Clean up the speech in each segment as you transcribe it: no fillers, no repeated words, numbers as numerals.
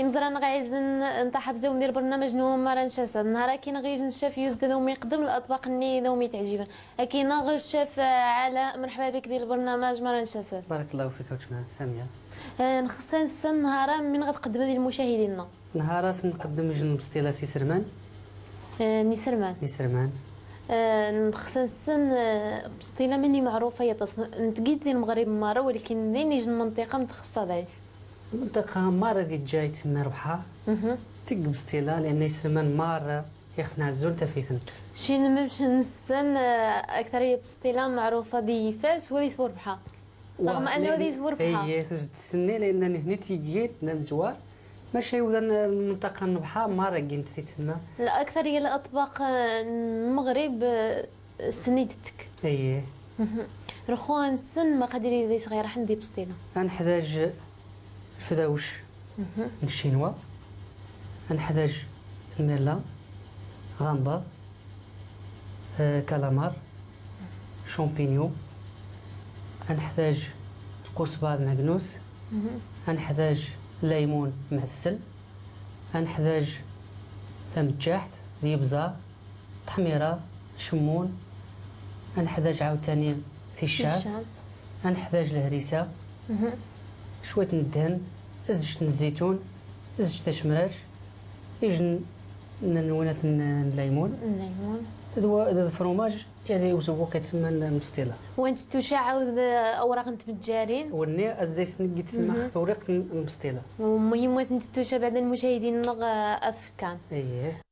إمزران غايز نطاح بزاف ندير برنامج نو مرة نشاسة نهار كاين غير نشاف يوزد ذوم يقدم الأطباق ني ذوم تعجبن أكيد غير شاف علاء مرحبا بك ديال البرنامج مرة نشاسة. بارك الله فيك وتشنا سامية. نخصنا نسن نهارا من غتقدم ديال المشاهدين نهارا نقدم جنب ستيلا سرمان. نسرمان نخصنا نسن بسطيله مني معروفة هي نتقيد ديال المغرب مرة ولكن دين يجي المنطقة متخصصة دايس المنطقة مرة دي جاي تما ربحة تقب ستيلا لأن يسرمان مرة يخفنا الزول تفيثن شين ممشي نسن أكثرية بسطيلة معروفة دي فاس وليس بربحة رغم أنه ديس بربحة هي توجد السنة لأنني هني تيجيت نمزوار ماشي وذن المنطقة نبحة مرة جيت تما لا أكثرية الأطباق المغرب سنيدتك ايه رخوان السن ما قادر يدي صغير راح ندي بسطيلة نحتاج الفداوش من الشينوا نحتاج الميرلا غامبا كالامار شامبينيو نحتاج القوسباط معكنوس نحتاج ليمون معسل نحتاج ثم تحت ديبزا تحميره شمون نحتاج عاوتاني ثيشاب نحتاج الهريسه شويه الدهن زجت الزيتون زجت الشمراش يجن نونات الليمون ذو الفرماج يعني يوزبو كيتسمى المستيلا وانت تشعل اوراق انت متجارين وني ازاي سنك تسمى طريق المستيلا ومهم انت تشا بعد المشاهدين نغ اذكان ايه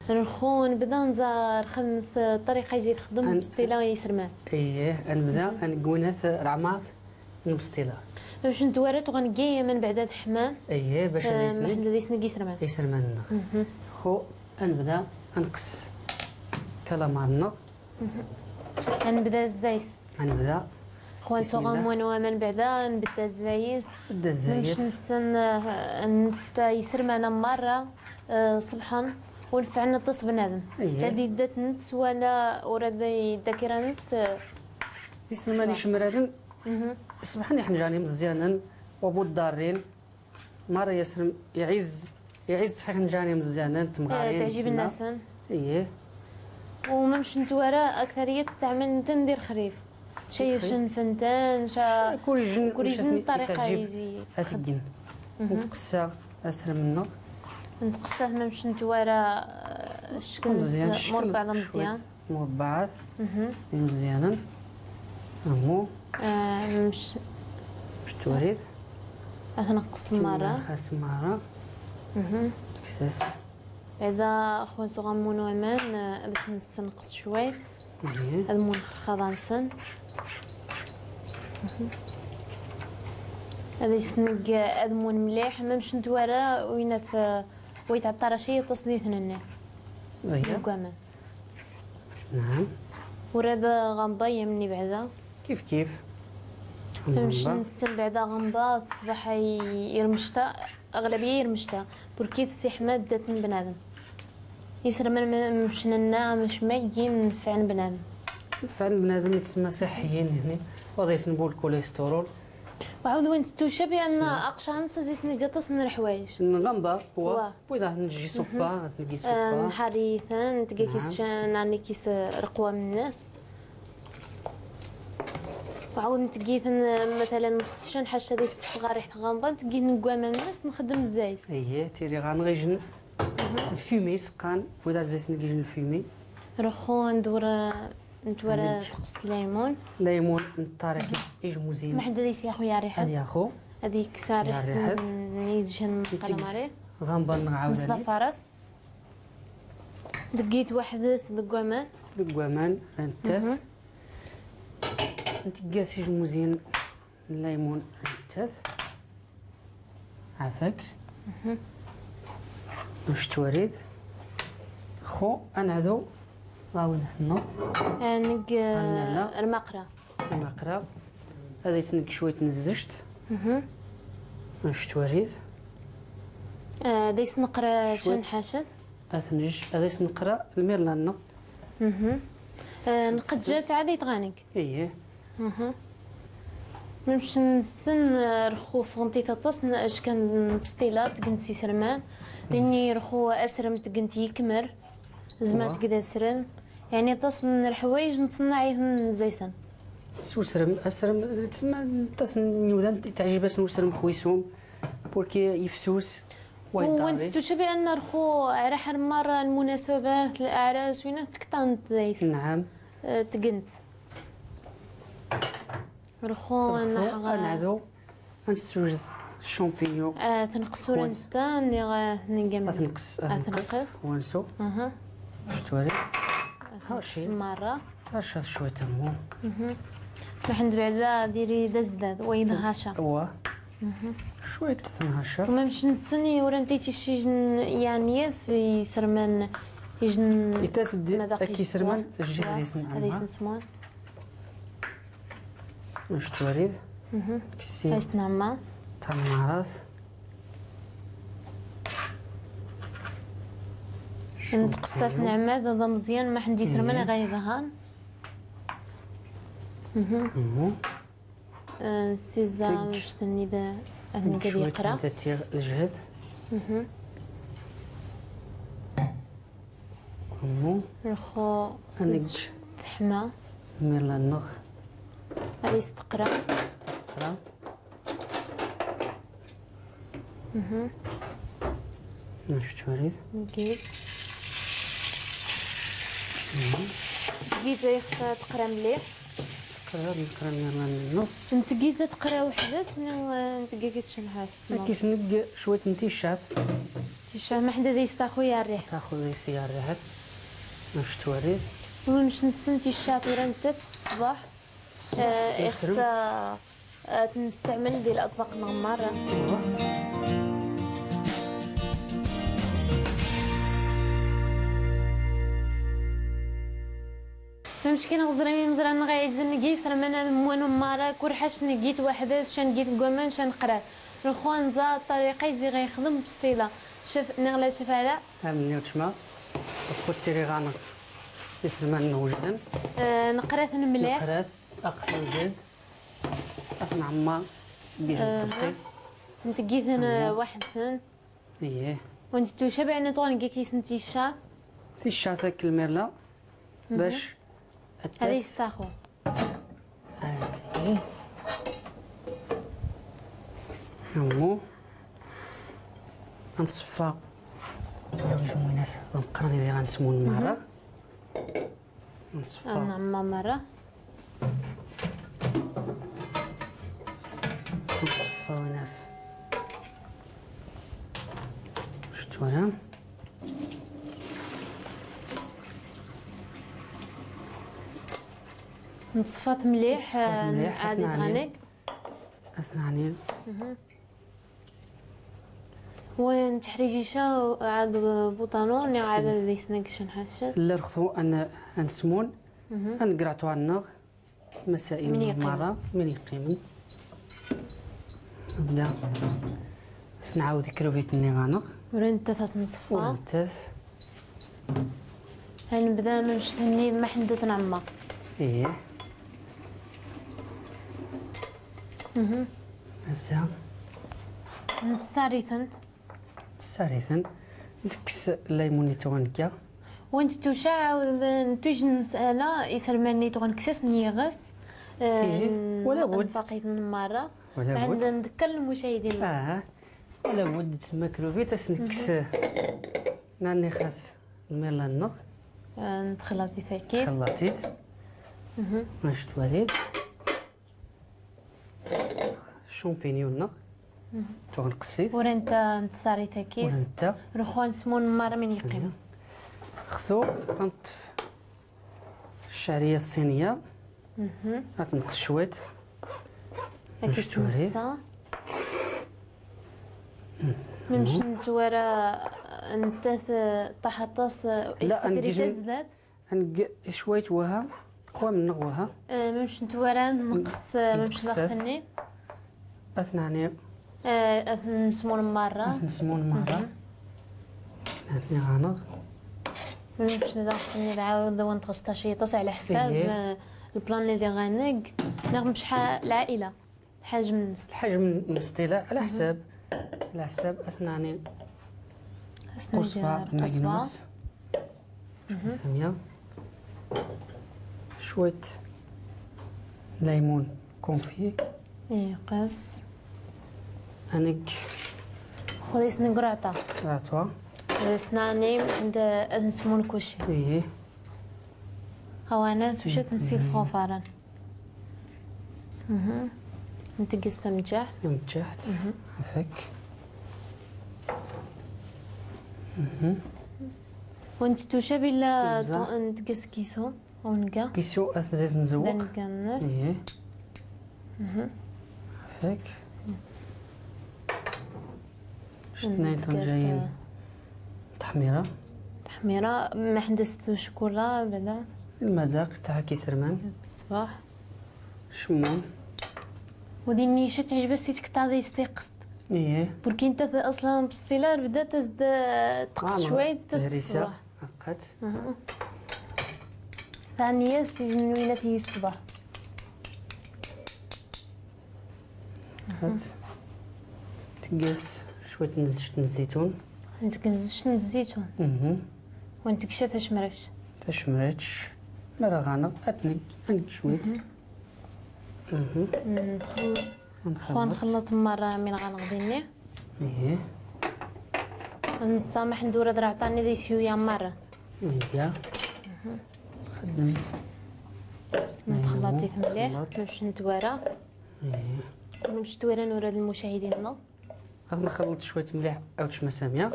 نخون بدا نزار خدمة الطريقة يزيد خدم بسطيلة يسرمان ايه نبدا نقونات رعمات المستيلة باش نتوارد وغنقي من بعد حمان ايه باش يسنق يسرمان خو نبدا نقص كالامار نغ نبدا الزايس نبدا خوان صغام من بعدا نبدا الزايس باش نستن انت يسرمان مرة صبحا والفعل نطس بنادم هادي دات نس ولا ورا داكيرا نس يسمى شمرارن سبحان يحنجاني مزيانا وابو الدارين مره يسرم يعز حق نجاني مزيانا تمغارين تعجب الناس ايه وممش نتوارى اكثريه تستعمل ندير خريف شي شن فنتان كوريجن طريقه يزي هاتجن نتقسى اسر منه نتقصاه ممش نتوارى الشكل مربع مزيان مربعات مزيانا همو مش توريد نقص مرة خاص مرة كساس بعدا خوان صغامون ومان هذا نقص شوية هذا مون خرخاضة نسن هذا يسنق أدمون مليح ممش نتوارى وينث ويتعطر شيء تصديث لنا أيه نعم وراد غنبا يمني بعدا كيف مش نسن بعدا غنبا تصبح يرمشتا أغلبية يرمشتا بركيت سي حماد دات من بنادم يسر من مشننا مش ما يجين فعن بنادم فعن بنادم يتسمى صحيين هنا وهذا يسنبو الكوليسترول وعاود وين تتوشى بان اقشان سازيسني قطصن الحوايج نغمبا هو بويضا نجي صوبا نجي صوبا حريثا تلقى كيس نعني كيس رقوه من الناس وعاود نتقيثن مثلا نخصش نحش هذه صغار ريحه غامبا نتقي نقوا من الناس نخدم الزايت اييه تيري غنغيجن الفيمي سقان بويضا زيت نجي الفيمي رخو ندور نتورا تقص ليمون نطاركيس يجموزين ما حد يا خويا ريحه هذه اخو هذيك سارح يدجن قلماري غنبا نعاود مصطفى راس دقيت واحد دقوامان رنتاف نتقاس يجموزين الليمون رنتاف عافاك واش توريد خو انعدو غاون حنا نق المقرا هذا يتنق شويه نزجت باش توريد هذا يسنقرا شن حاشد اثنج هذا يسنقرا الميرلان نق نقد جات عادي تغانق ايه نمشي نسن رخو فونتي تطس اش كان بستيلات تقنت سرمان لاني رخو اسرم تقنت يكمر زمات كذا سرن يعني تصن الحوايج نتصنع زيسن اسرم تسمى تصن نيودان تعجبات نوسرم خويسوم بوركي يفسوس وانت تشبه ان رخو على حر مره المناسبات الاعراس وين تكتنت زيس نعم تقنت رخو نعذو نستوجد الشامبينيون تنقصوا انت نقم تنقص ونسو شتوري هاشي مره هاشا شويه تمو لحد بعدا ديري دزداد وين هاشا شويه تنهاشا وما مش نسني ورنتيتي شي يعني يسرمن يجن يتسد اكي سرمان الجهه هذا يسمون واش توريد كسي هاي نعمه تمارات نتقصات نعمه هذا مزيان ما حندي سرمن غير ذهان سيزا واش ثاني ذا انا قاعد يقرا شويه الجهد رخو تحمى ميرلا النغ هذا يستقرا واش توريد نقيت زي خصها تقرا مليح نقرا ميرلا النغ انت قيت تقرا وحداش انت كيس شنحاس كيسنق شويه نتيشات ما حدا دايس خويا الريح تاخذ دايس الريح واش توريد ومش نسنتي الشاط ورنت الصباح إخسا نستعمل ديال الأطباق المغمرة فمشكين غزريمي مزران غايزن نقيس رمانا موانو مارا كورحاش نقيت وحدة شان نقيت قومان شان قرا الخوان زا الطريقة يزي غيخدم بستيلة شوف نغلا شوف على مني وتشما كنت ري غانا يسلمان وجدا نقرات مليح نقرات اقصى جد اثنى عما بيز التفصيل انت قيت انا واحد سن ايه وانت تشبع ان طون كي سنتي الشا تي الشا تاك الميرلا باش هذا يستاخو ايه يمو غنصفى جمونات غنقرن اللي غنسمون مرة نصفى نعم مرة نصفى وناس شتو انا نصفات مليح عادي تغنيك اثناني وين تحريجي شا عاد بوطانون عاد ديسنك شنحاشا لا رخصو انا نسمون نقراتو النغ مسائل مرة من يقيمن نبدا نعاود كروفيت غانغ ورين تاث نصفا ورين تاث نبدا نشتني ما حندت نعمة ايه نبدا نتساريثنت تساريثن دكس الليموني توغنكا وانت توشع نتوج مسألة يسرماني توغنكسس نيغس ولا بد فقيت من مرة ولا بد نذكر المشاهدين ولا بد تسمى كروفيت اسنكس ناني خاص الميرلا النغ نتخلطي ثاكيس خلطيت واش تواليد شامبينيون النغ تغنقصيت ورنت نتصاري ثاكيس ورنت رخوان سمون مرة من يقيم خذو غنطف الشعرية الصينية غتنقص شويت باش توري نمشي نتورا نتاث طحطاس لا نجي نق شويه وها قوى من نغوها ممش نتوران نقص ممش داخلني اثناني نسمون مرة نسمون مرة هاني غانغ ممش داخلني نعاود ونتغسطا شي طاس على حساب البلان اللي غانق نغم شحال العائلة الحجم الحجم المستيلة على حساب اثناني قصبة ماجنوس سامية شوية ليمون كونفي قاس انك خذي سنق رعطة سناني عند نسمون كلشي هوا ناس وشات نسيت فوفارا نتقص تمجحت عفاك وانت توشا بلا نتقص كيسو ونقا كيسو زيت نزوق نقا الناس عفاك شتنايتون جايين تحميرة ما حدثتو شكولا بعدا المذاق تاع كيسرمان الصباح شمون ودي النيشة تعجب سيتك تاع يستيقظ بركي انت اصلا بالسيلار بدا تزد تقص شويه تزد عقد ثانية سجن ويلاتي الصباح هات تقص شويه نزجت الزيتون انت نزجت الزيتون وانت كشا تشمرش مرة غانق اتنك شويه نخلط مرة من غنغديني نسامح ندور درع عطاني ذي سيويا مرة خدم نتخلطي مليح باش نتوارى باش توارى نورا المشاهدين غادي نخلط شويه مليح اوتش مساميه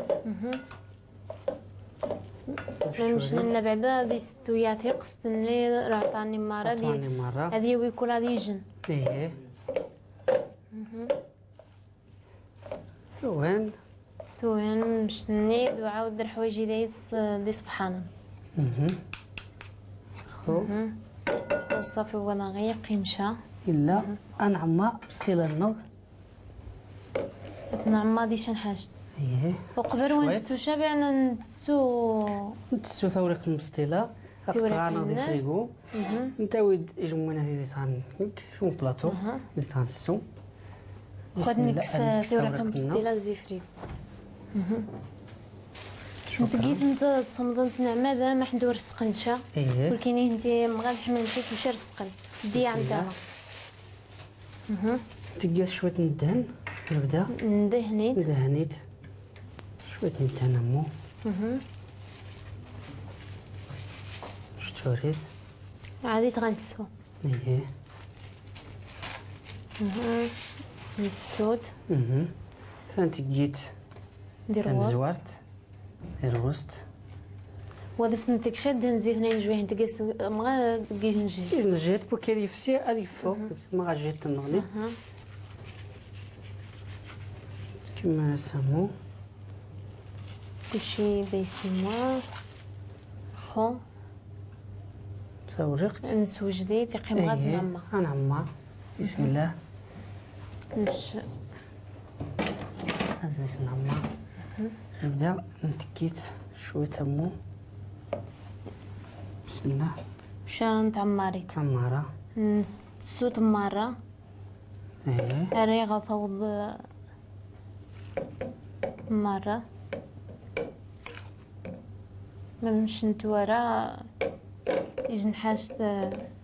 باش لنا بعدا دي ستوياتي قصد لي راه عطاني مرة هذه ويكون هذه يجن ثوان باش نيد وعاود در حوايجي دي سبحانه صافي وانا غير قيمشه الا انعما بسليله النغ نعما دي شنحاجت وقبل وين تسو بان نتسو ثوري في المستيله غتغانا دي فريغو انت ويد يجمونا هذه تانك شو بلاطو اللي تانسو خد نكس ثوري في المستيله زي فريغو نتقيت انت تصمدنت نعمة ما حندور السقنشة ولكن انت مغال حملتي وشار السقن دي عندها تقيس شوية ندهن نبدا ندهنيت شوية ندهن امو شتوريد عادي تغنسو نتسود ثاني تقيت تمزورت الوسط وهذا سنتك شاد نزيد هنا جويه نتقيس ما تقيش نجيت بوكي هذه فسي هذه فوق ما غاجيت تنغني كما نسمو كلشي بيسيموار خو تورقت نسو جديد يقيم غاد نعمة نعمة بسم الله هذا نعمة نبدا نتكيت شويه تمو بسم الله شان تعمارة نسو تمارة اري غاثوض مرة ممش نتورا يجن حاجة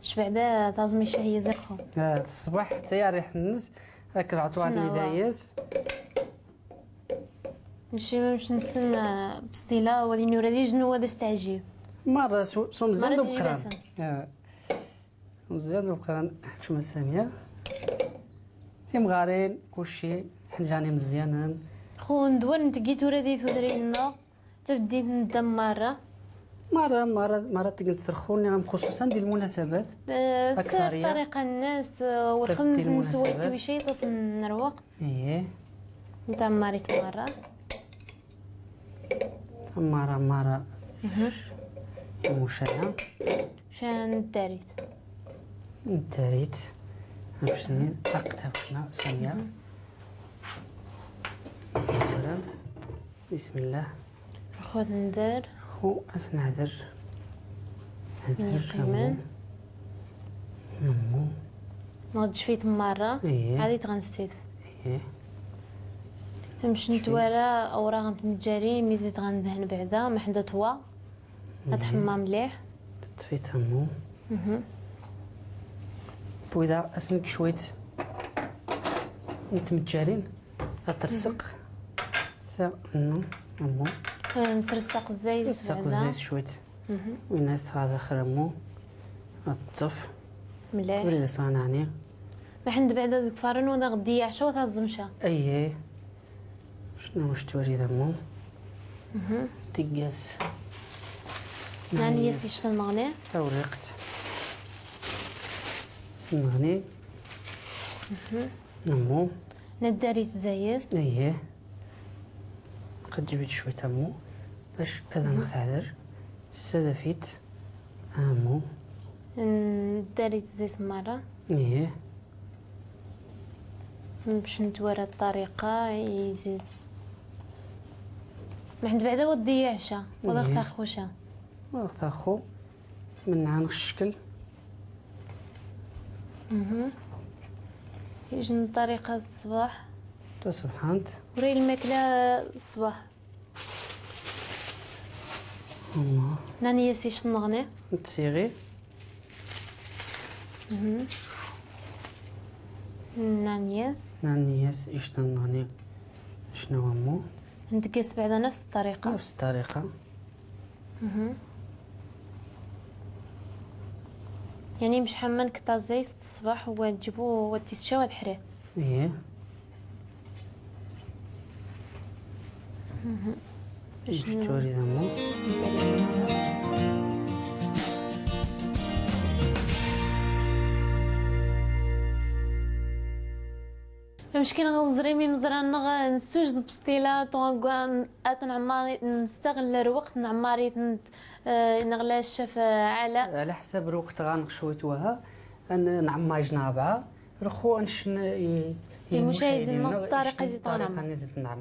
شبعدا تازمي شهية زرقو الصباح حتى ريح النز هاك العطواني دايس نشي مش نسن بستيلا ودي نورا دي جنو ودا استعجيب مرة سو مزيان دو بقران مزيان دو بقران شو مسامية في مغارين كلشي حنجاني مزيانين خو ندور نتقيت ورا دي ثودرينا تبديت ندم مرة تقدر ترخوني خصوصا ديال المناسبات أكثرية طريقة الناس والخدمة نسوي كل شيء تصل نروق نتا ماريت مرة المشاية شان الداريت الداريت باش أقتفنا سامية. شكرا. بسم الله. خذ ندير خو نهدر كمان نمو نغد شفيت مرة عادي تغنستيد نمشي نتوالى اوراق نتمجاري ميزيت غندهن بعدا ما حدا توا غتحمى مليح تطفي تمو بويدا اسنك شويت نتمجارين غترسق نمو نسرسق الزيت نسرسق الزيت شويت وينات هذا خرمو الطف مليح وريد صانعني ما حند بعدا دوك فارن ودا غدي عشا وتا الزمشة ايه شنو واش توري دمو تيقاس ناني ياسي شتا نغني توريقت نغني نمو نداري تزايس ايه قد جبت شوية تمو باش هذا نختعذر السدفيت امو نداري تزايس مرة ايه باش نتورى الطريقة يزيد ما حند بعدا ودي عشا ولا اختار خوشا ولا اختار خو من عن الشكل يجن طريقة الصباح سبحانت وري الماكلة الصباح الله ناني ياسي شنغني نتسيغي نانياس ايش تنغني شنو همو ندقس بعدا نفس الطريقة نفس الطريقة يعني مش حمان كتا زيت الصباح وتجيبو وتيسشاو هاد حرير ايه باش توري دمو مشكل غنزريمي مزران نسوج بستيلا طوغان اتن عماري نستغل الوقت نعماري نغلا الشف علاء على حسب الوقت غنق شويت وها نعماج نابعه رخو انشن المشاهدين الطريقه زي نعم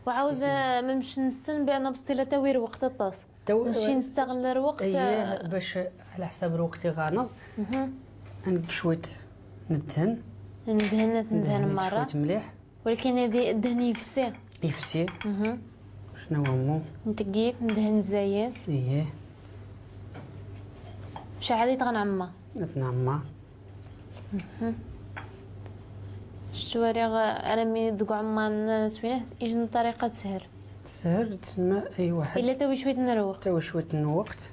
وعاود ممش نستن بان بستيلا توير وقت الطاس نمشي نستغل الوقت باش على حسب الوقت غانق عندك شويت ندهن مرة شوية مليح ولكن هذه الدهن يفسي شنو همو نتقيت ندهن زايس ايه واش عادي تغنعمى نتنعمى شتواري رمي دوك عمان سوينات يجن طريقة سهر تسمى اي واحد الا توي شوية نروق نوقت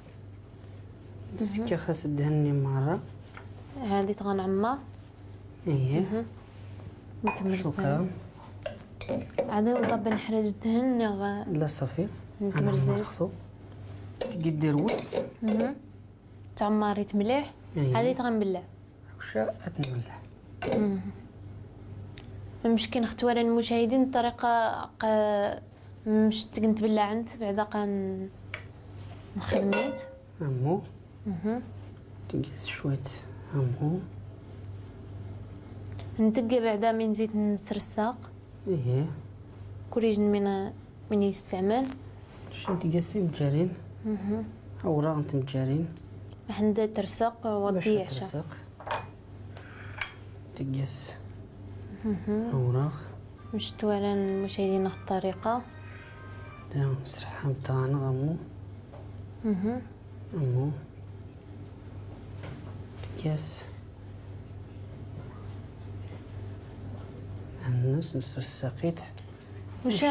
السكة خاص دهني مرة عادي تغنعمى ايه نكمل شكرا عادي نطب نحرج الدهن لا صافي نكمل زيت دير وسط تعمريت مليح عادي تغنبلع وشا اتنبلع ممكن نختار المشاهدين الطريقة مش نتبلع عند بعدا نخدميت همو تقيس شويت همو نتقى بعدا من نزيد نسرساق ايه كوريج من يستعمل شنو تقاسي مجارين اوراق انت مجارين ما حنا ترساق ودي عشا ترساق تقاس اوراق مش توالى المشاهدين الطريقة لا نسرحها متاعنا غمو غمو تقاس الناس نصر الساقيت وش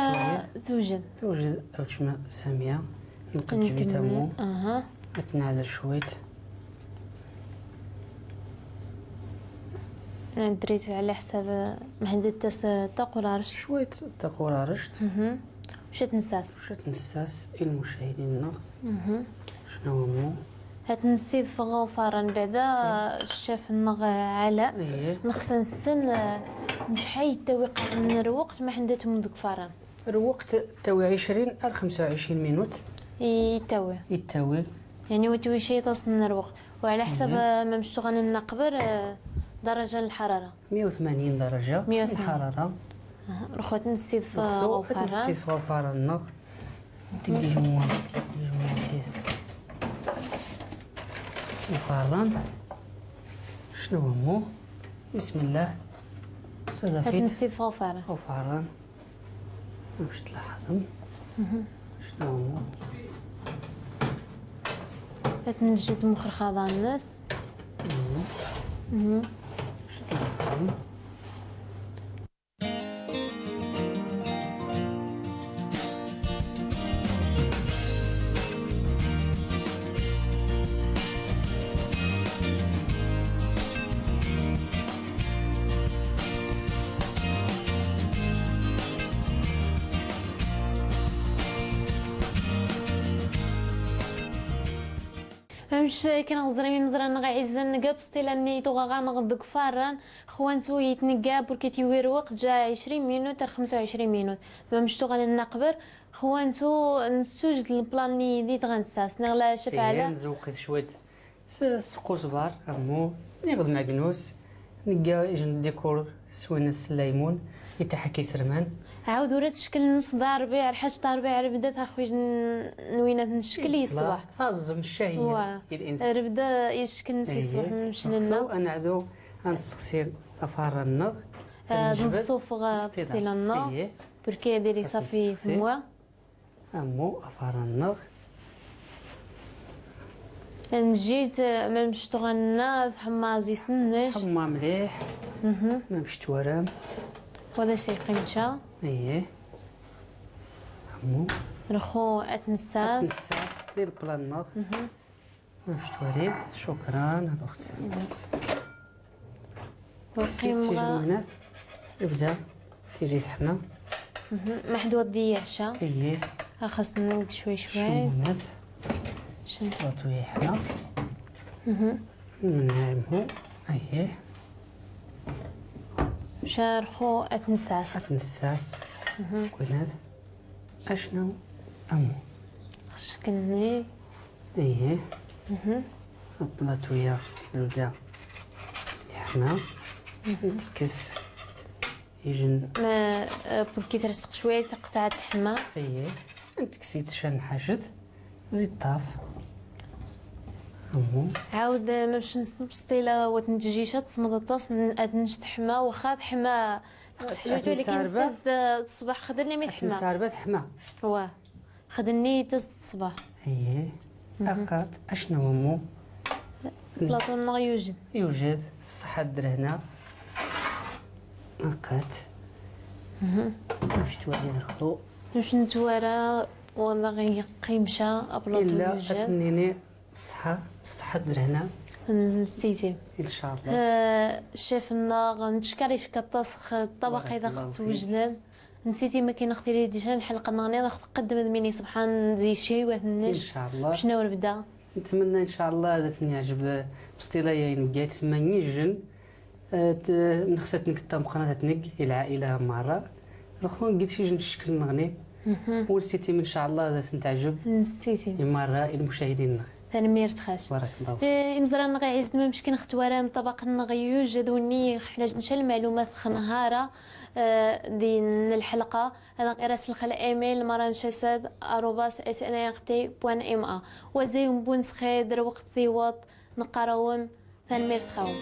توجد أو تشمع سامية نقد جبي تمو أتنعذر شويت دريت على حساب مهدت تقول رشت شويت تقول رشت وش تنساس المشاهدين نغ شنو مو هتنسيد فغو فارن بعدا الشاف النغ علاء نخصن السن مش حي التويق من الوقت ما حندت من ذوك فارن الوقت توي 20 أو 25 مينوت يتوي يعني يعني وتوي شي تصن نروق وعلى حسب ما مشتغل النقبر درجة الحرارة 180 درجة 180 الحرارة. رخوت نسيد فغفران نسيد فغفران النغ تدي جموع ديس وفران شنو مو بسم الله صدفيت نسيد فغفران وفران واش تلاحظهم شنو مو تنجد مخر خاضع الناس شنو تلاحظهم مش كان غزرمي مزران غيعزن نقاب ستيلاني توغا غنغدق فاران خوانتو يتنقاب بركيتي ويروق جا 20 مينوت 25 مينوت ما مش توغا نقبر خوانتو نسوجد البلاني ديت غنساس نغلا شفعله نزوقي شويه سقو صبار امو ناخذ معكنوس نلقى ديكور سوينا الليمون يتحكي سرمان عاود ورات شكل نص دار ربيع حاج دار ربيع بدات اخويا نوينات نشكل الصباح فازم الشهيه الانسان ربدا يشكل نسي الصباح مشينا انا عدو غنسقسي افار النغ نصوفغ بستيل النغ بركي ديري صافي فموا امو افار النغ نجيت ما مشيت غنا حما زيسنش حما مليح ما مشيت ورام وهذا سي قيمتها ايه امو رخو اتنساس دير بلان نغ ما مشيت وريد شكرا اخت سامي والقيمة يبدا تيجي تحمى محدود دي عشا ايه خاصنا نقد شوي شوي شنطاتو يحمى نعمو ايه شارخو اتنساس كويناث اشنو امو شكلني ايه بلاطويا بلودا يحمى تكس يجن ما بركي ترسق شويه تقطع تحمى ايه تكسيت شان حاشد زيد طاف امو عاود ما باش نصنب ستيلا وتنتجيشه تصمد الطاس ادنش تحمى واخا تحمى تحجوجو ولكن تزد الصباح خدرني ما تحمى ساربه تحمى واه خدني تزد الصباح ايه اقات اشنو امو بلاطون يوجد الصحة درهنا اقات باش توالي الخضو باش نتوارى والله غير قيمشه بلاطون الا اسنيني الصحة درهنا نسيتي ان شاء الله الشيف الناغ نتشكريش كطاسخ الطبق اذا خص وجدان نسيتي ما كاين اختي ديجا الحلقه نغني قدم مني سبحان زي شي وثنش ان شاء الله شنو نبدا نتمنى ان شاء الله هذا تنعجب بستيلايا ينقات تما نيجن نخسات نكتا مقناتنك العائله مره الاخرون قلت شي نشكل نغني ونسيتي ان شاء الله هذا تنتعجب نسيتي مره المشاهدين تنمير تخاش بارك الله مزران نغي عزت ما مشكل نختوارا من طبق نغي يوجد وني حناج نشال المعلومات خنهاره دين الحلقه انا راس الخل ايميل مران شسد @snrt.ma وزيهم بونس خير وقت ذي وط نقراوم تنمير تخاوم